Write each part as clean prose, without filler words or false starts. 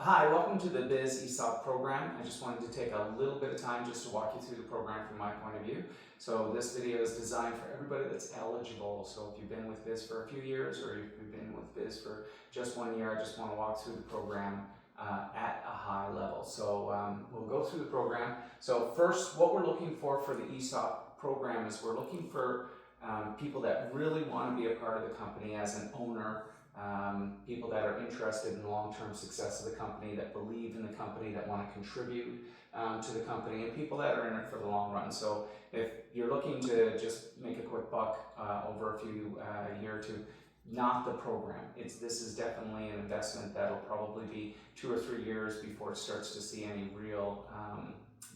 Hi, welcome to the Biz ESOP program. I just wanted to take a little bit of time just to walk you through the program from my point of view. So this video is designed for everybody that's eligible. So if you've been with Biz for a few years or if you've been with Biz for just 1 year, I just want to walk through the program at a high level. So we'll go through the program. So first, what we're looking for the ESOP program is we're looking for people that really want to be a part of the company as an owner. People that are interested in the long-term success of the company, that believe in the company, that want to contribute to the company, and people that are in it for the long run. So if you're looking to just make a quick buck over a year or two, not the program. This is definitely an investment that'll probably be 2 or 3 years before it starts to see any real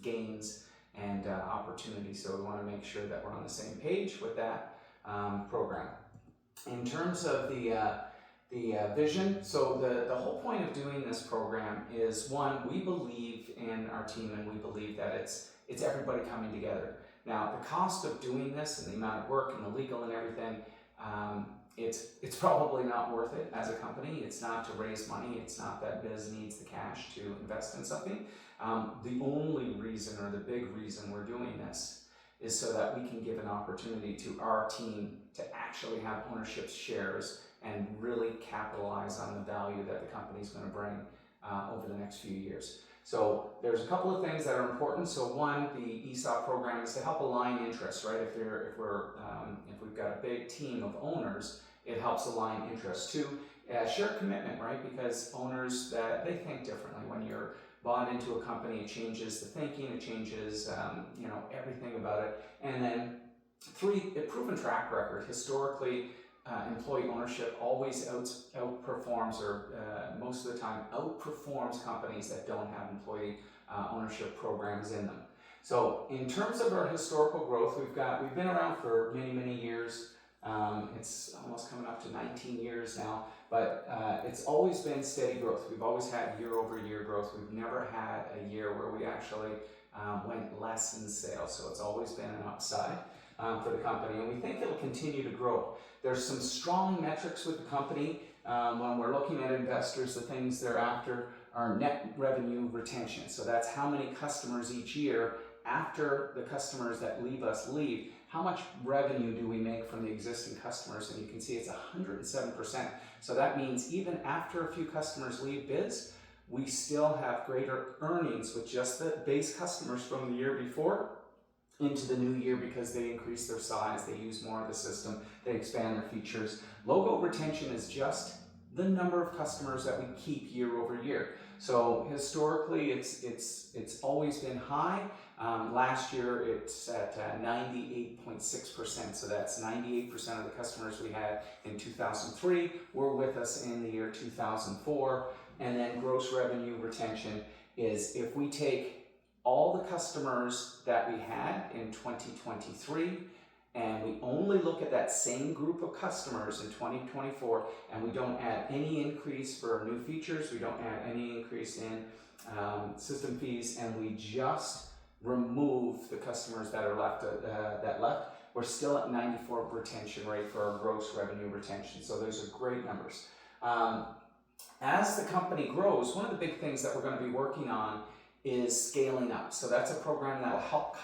gains and opportunities. So we want to make sure that we're on the same page with that program. In terms of the vision, so the whole point of doing this program is, one, we believe in our team and we believe that it's everybody coming together. Now, the cost of doing this and the amount of work and the legal and everything, it's probably not worth it as a company. It's not to raise money. It's not that Biz needs the cash to invest in something. The only reason, or the big reason we're doing this, is so that we can give an opportunity to our team to actually have ownership shares and really capitalize on the value that the company is going to bring over the next few years. So there's a couple of things that are important. So one, the ESOP program is to help align interests, right? If we've got a big team of owners, it helps align interests. Two, shared commitment, right? Because owners, that they think differently. When you're bought into a company, it changes the thinking, it changes everything about it. And then three, a proven track record. Historically, employee ownership always outperforms, or most of the time outperforms, companies that don't have employee ownership programs in them. So in terms of our historical growth, we've been around for many years. It's almost coming up to 19 years now, but it's always been steady growth. We've always had year-over-year growth. We've never had a year where we actually went less in sales, so it's always been an upside for the company, and we think it'll continue to grow. There's some strong metrics with the company. When we're looking at investors, the things they're after are net revenue retention. So that's how many customers each year, after the customers that leave us leave, how much revenue do we make from the existing customers? And you can see it's 107%. So that means even after a few customers leave Biz, we still have greater earnings with just the base customers from the year before into the new year, because they increase their size, they use more of the system, they expand their features. Logo retention is just the number of customers that we keep year over year. So historically, it's always been high. Last year, it's at 98.6%. So that's 98% of the customers we had in 2003 were with us in the year 2004. And then gross revenue retention is, if we take all the customers that we had in 2023, and we only look at that same group of customers in 2024, and we don't add any increase for new features, we don't add any increase in system fees, and we just remove the customers that are left, we're still at 94% retention rate for our gross revenue retention. So those are great numbers. As the company grows, one of the big things that we're going to be working on is scaling up. So that's a program that will help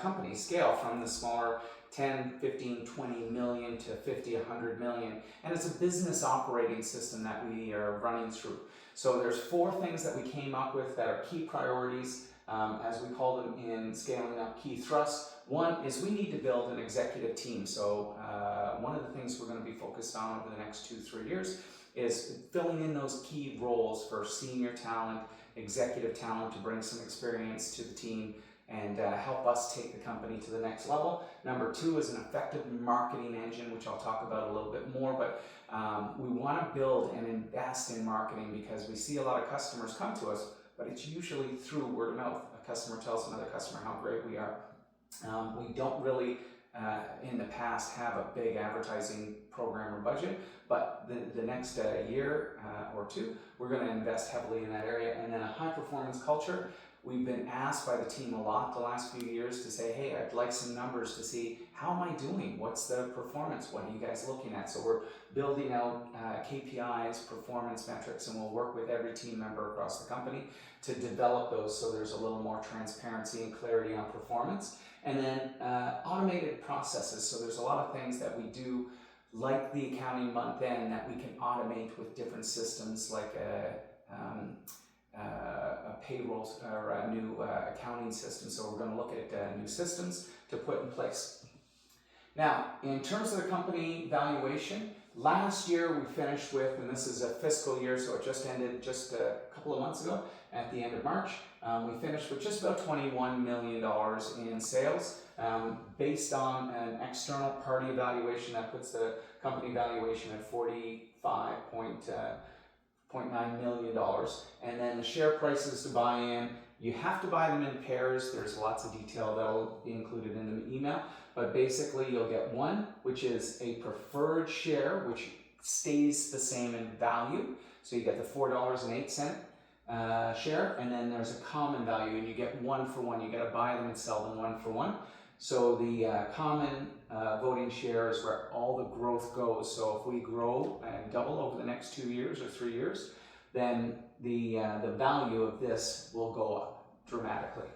companies scale from the smaller 10, 15, 20 million to 50, 100 million. And it's a business operating system that we are running through. So there's 4 things that we came up with that are key priorities, as we call them in scaling up, key thrusts. One is we need to build an executive team. So one of the things we're going to be focused on over the next 2-3 years is filling in those key roles for senior talent, executive talent, to bring some experience to the team and help us take the company to the next level. Number 2 is an effective marketing engine, which I'll talk about a little bit more, but we want to build and invest in marketing, because we see a lot of customers come to us, but it's usually through word of mouth. A customer tells another customer how great we are. We don't really, in the past, have a big advertising program or budget, but the next year or two, we're going to invest heavily in that area. And then a high performance culture. We've been asked by the team a lot the last few years to say, hey, I'd like some numbers to see how am I doing? What's the performance? What are you guys looking at? So we're building out KPIs, performance metrics, and we'll work with every team member across the company to develop those so there's a little more transparency and clarity on performance. And then automated processes. So there's a lot of things that we do, like the accounting month end, that we can automate with different systems, like a payroll or a new accounting system. So we're going to look at new systems to put in place. Now, in terms of the company valuation, last year we finished with, and this is a fiscal year, so it just ended just a couple of months ago at the end of March, we finished with just about $21 million in sales. Based on an external party evaluation, that puts the company valuation at $45.9 million. And then the share prices to buy in, you have to buy them in pairs. There's lots of detail that will be included in the email, but basically you'll get one, which is a preferred share, which stays the same in value. So you get the $4.08 share, and then there's a common value, and you get one for one. You got to buy them and sell them one for one. So the common voting share is where all the growth goes. So if we grow and double over the next 2 years or 3 years, then the value of this will go up dramatically.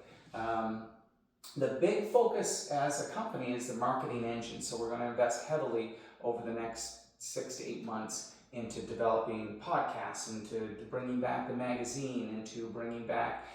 The big focus as a company is the marketing engine. So we're going to invest heavily over the next 6 to 8 months into developing podcasts, into bringing back the magazine, into bringing back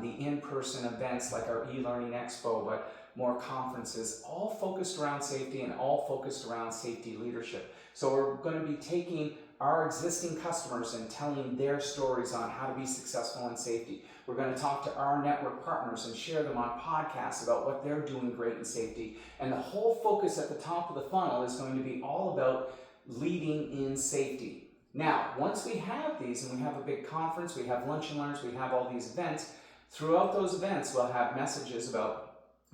the in-person events like our e-learning expo, but more conferences, all focused around safety and all focused around safety leadership. So we're going to be taking our existing customers and telling their stories on how to be successful in safety. We're going to talk to our network partners and share them on podcasts about what they're doing great in safety. And the whole focus at the top of the funnel is going to be all about leading in safety. Now, once we have these and we have a big conference, we have lunch and learns, we have all these events, throughout those events we'll have messages about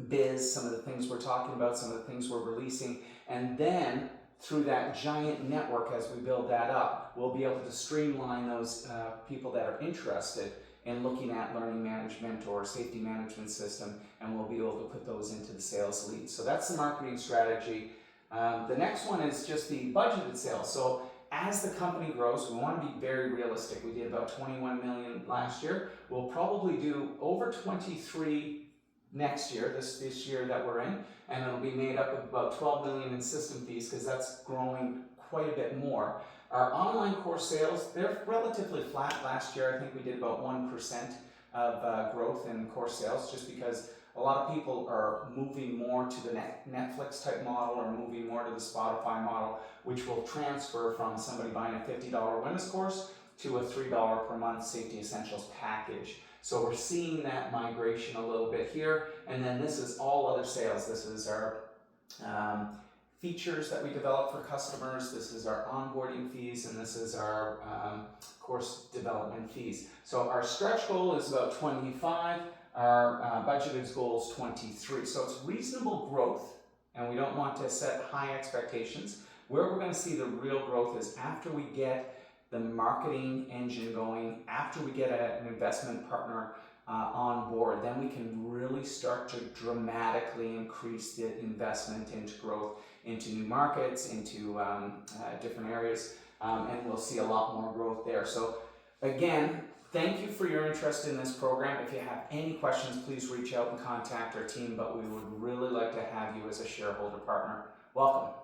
biz, some of the things we're talking about, some of the things we're releasing, and then through that giant network, as we build that up, we'll be able to streamline those people that are interested in looking at learning management or safety management system, and we'll be able to put those into the sales leads. So that's the marketing strategy. The next one is just the budgeted sales. So as the company grows, we want to be very realistic. We did about 21 million last year. We'll probably do over 23 next year, this year that we're in, and it'll be made up of about 12 million in system fees, because that's growing quite a bit more. Our online course sales, they're relatively flat. Last year I think we did about 1% of growth in course sales, just because a lot of people are moving more to the Netflix type model, or moving more to the Spotify model, which will transfer from somebody buying a $50 wellness course to a $3 per month safety essentials package. So we're seeing that migration a little bit here. And then this is all other sales. This is our features that we develop for customers. This is our onboarding fees, and this is our course development fees. So our stretch goal is about 25. Our budgeted goal is 23. So it's reasonable growth, and we don't want to set high expectations. Where we're going to see the real growth is after we get the marketing engine going, after we get an investment partner on board, then we can really start to dramatically increase the investment into growth, into new markets, into different areas, and we'll see a lot more growth there. So again, thank you for your interest in this program. If you have any questions, please reach out and contact our team, but we would really like to have you as a shareholder partner. Welcome.